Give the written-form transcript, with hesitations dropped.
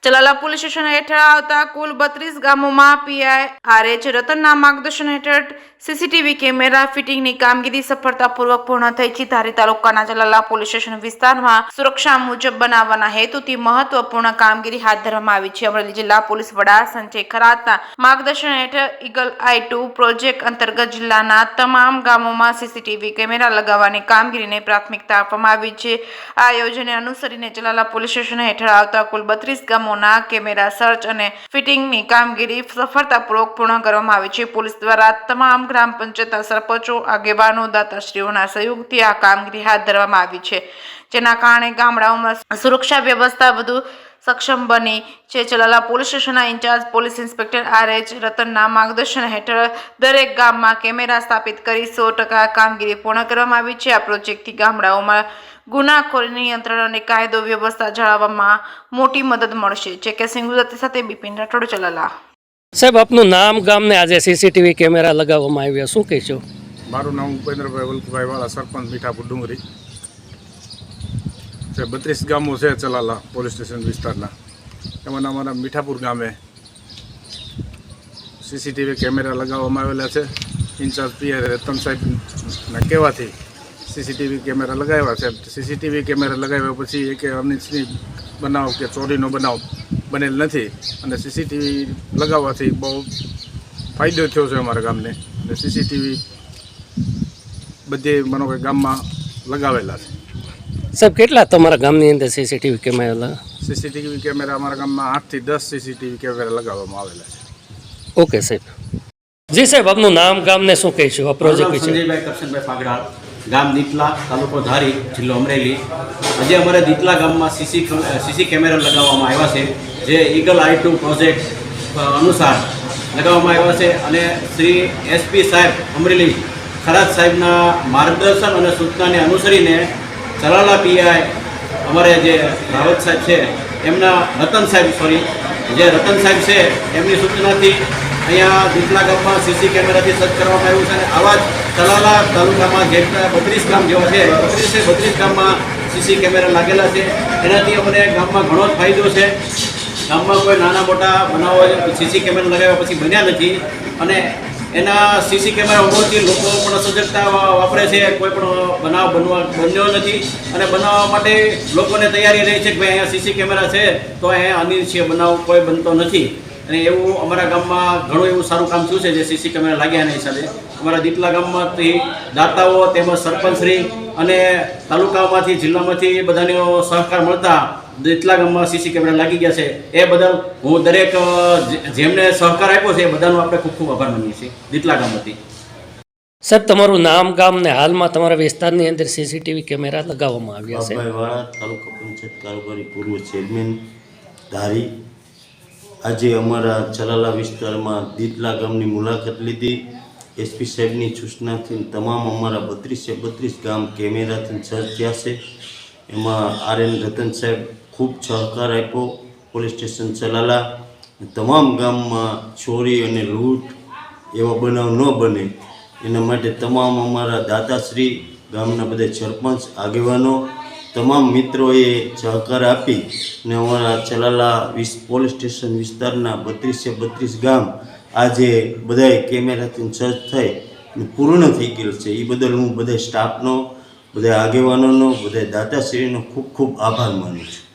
Chalala police station હેઠળ આવતા કુલ 32 ગામોમાં પીઆઈ આરએચ રતનના માર્ગદર્શન હેઠળ સીસીટીવી કેમેરા ફિટિંગની કામગીરી સફળતાપૂર્વક પૂર્ણ થઈ છે। ધારી તાલુકાના ચલાલા પોલીસ સ્ટેશન વિસ્તારમાં સુરક્ષા મુજબ બનાવવાના હેતુથી મહત્વપૂર્ણ કામગીરી હાથ ધરવામાં આવી છે। અમરેલી જિલ્લા પોલીસ વડા સંજય ખરાતના માર્ગદર્શન હેઠળ ઈગલ આઈ2 પ્રોજેક્ટ અંતર્ગત જિલ્લાના તમામ ગામોમાં સીસીટીવી કેમેરા લગાવવાની કામગીરીને પ્રાથમિકતા આપવામાં આવી છે। આ યોજનાને અનુસરીને ચલાલા પોલીસ સ્ટેશન હેઠળ આવતા કુલ 32 ગામોના કેમેરા સર્ચ અને ફિટિંગની કામગીરી સફળતાપૂર્વક પૂર્ણ કરવામાં આવી છે। પોલીસ દ્વારા તમામ ગ્રામ પંચાયતના સરપંચો આગેવાનો દાતાશ્રીઓના સહયોગથી આ કામગીરી હાથ ધરવામાં આવી છે, જેના કારણે ગામડાઓમાં સુરક્ષા વ્યવસ્થા વધુ સક્ષમ બની છે। ચલાલા પોલીસ સ્ટેશનના ઇન્ચાર્જ પોલીસ ઇન્સ્પેક્ટર આરએચ રતનના માર્ગદર્શન હેઠળ દરેક ગામમાં કેમેરા સ્થાપિત કરી 100% કામગીરી પૂર્ણ કરવામાં આવી છે। આ પ્રોજેક્ટથી ગામડાઓમાં ગુનાખોરી નિયંત્રણ અને કાયદો વ્યવસ્થા જાળવવામાં મોટી મદદ મળશે। ચેકિંગ ગુજરાતી સાથે બિપિન રાઠોડ, ચલાલા। સાહેબ, આપનું નામ ગામ ને આજે સીસીટીવી કેમેરા લગાવવામાં આવ્યા, શું કહેશો? મારું નામ ઉપેન્દ્રભાઈ વલ્લભભાઈ વાળા, સરપંચ મીઠાપુર ડુંગરી છે। 32 ગામો છે ચલાલા પોલીસ સ્ટેશન વિસ્તારના, એમાં અમારા મીઠાપુર ગામે સીસીટીવી કેમેરા લગાવવામાં આવેલા છે। ઇન્ચાર્જ પીઆઈ રતન સાહેબના કહેવાથી સીસીટીવી કેમેરા લગાવ્યા છે। સીસીટીવી કેમેરા લગાવ્યા પછી એક અનિચ્છનીય બનાવ કે ચોરીનો બનાવ બનેલ નથી, અને સીસીટીવી લગાવવાથી બહુ ફાયદો થયો છે અમારા ગામને। અને સીસીટીવી બધે માનો કે ગામમાં લગાવેલા છે। સાહેબ, કેટલા તમારા ગામની અંદર સીસીટીવી કેમેરા? સીસીટીવી કેમેરા અમારા ગામમાં 8 થી 10 સીસીટીવી કેમેરા લગાવવામાં આવેલા છે। ઓકે સાહેબ। જી સાહેબ, આપનું નામ ગામ ને શું કહેશો આ પ્રોજેક્ટ વિશે? સંજયભાઈ કરશનભાઈ ફાગડાળ, ગામ દીતલા, તાલુકો ધારી, જિલ્લો અમરેલી। આજે અમારે દીતલા ગામમાં સીસી કેમેરા લગાવવામાં આવ્યા છે, જે ઈગલ આઈ2 પ્રોજેક્ટ અનુસાર લગાવવામાં આવ્યા છે। અને શ્રી એસપી સાહેબ અમરેલી ખરાત સાહેબના માર્ગદર્શન અને સૂચનાને અનુસરીને ચલાલા પીઆઈ અમારે જે રાવત સાહેબ છે એમના રતન સાહેબ છે એમની સૂચનાથી અહીંયા દીતલા ગામમાં સીસી કેમેરાથી સજ્જ કરવામાં આવ્યું છે। અને આવા જ ચલાલા તાલુકામાં જેટલા 32 ગામ જેવા છે, 32 ગામમાં સીસી કેમેરા લાગેલા છે। એનાથી અમને ગામમાં ઘણો જ ફાયદો છે। ગામમાં કોઈ નાના મોટા બનાવો સીસી કેમેરા લગાવ્યા પછી બન્યા નથી, અને એના સીસી કેમેરા હોવાથી લોકો પણ સજગતા વાપરે છે। કોઈ પણ બનાવ બન્યો નથી, અને બનાવવા માટે લોકોને તૈયારી રહી છે કે ભાઈ અહીંયા સીસી કેમેરા છે તો અહીંયા અનિચ્છનીય બનાવ કોઈ બનતો નથી। અને એવું અમારા ગામમાં ઘણું એવું સારું કામ થયું છે, જે સીસી કેમેરા લાગ્યાના હિસાબે અમારા દીતલા ગામમાંથી દાતાઓ તેમજ સરપંચશ્રી અને તાલુકામાંથી જિલ્લામાંથી બધાનો સહકાર મળતા દીતલા ગામમાં સીસી કેમેરા લાગી ગયા છે। એ બદલ હું દરેક જેમને સહકાર આપ્યો છે એ બધાનો આપણે ખૂબ ખૂબ આભાર માનીએ છીએ દીતલા ગામમાંથી। સાહેબ, તમારું નામ ગામ ને હાલમાં તમારા વિસ્તારની અંદર સીસીટીવી કેમેરા લગાવવામાં આવ્યા છે? વાળા, તાલુકા પંચાયત કારોબારી પૂર્વ ચેરમેન ધારી। આજે અમારા ચલાલા વિસ્તારમાં દીતલા ગામની મુલાકાત લીધી। એસપી સાહેબની સૂચનાથી તમામ અમારા 32 ગામ કેમેરાથી સજ્જ થયા છે। એમાં આરએન રતન સાહેબ ખૂબ સહકાર આપ્યો પોલીસ સ્ટેશન ચલાલા। તમામ ગામમાં ચોરી અને લૂંટ એવા બનાવ ન બને એના માટે તમામ અમારા દાતાશ્રી, ગામના બધા સરપંચ આગેવાનો, તમામ મિત્રોએ સહકાર આપી અને અમારા ચલાલા પોલીસ સ્ટેશન વિસ્તારના 32 ગામ આજે બધાય કેમેરાથી સજ્જ થઈ અને પૂર્ણ થઈ ગયેલ છે। એ બદલ હું બધા સ્ટાફનો, બધા આગેવાનોનો, બધા દાતાશ્રીનો ખૂબ ખૂબ આભાર માનું છું।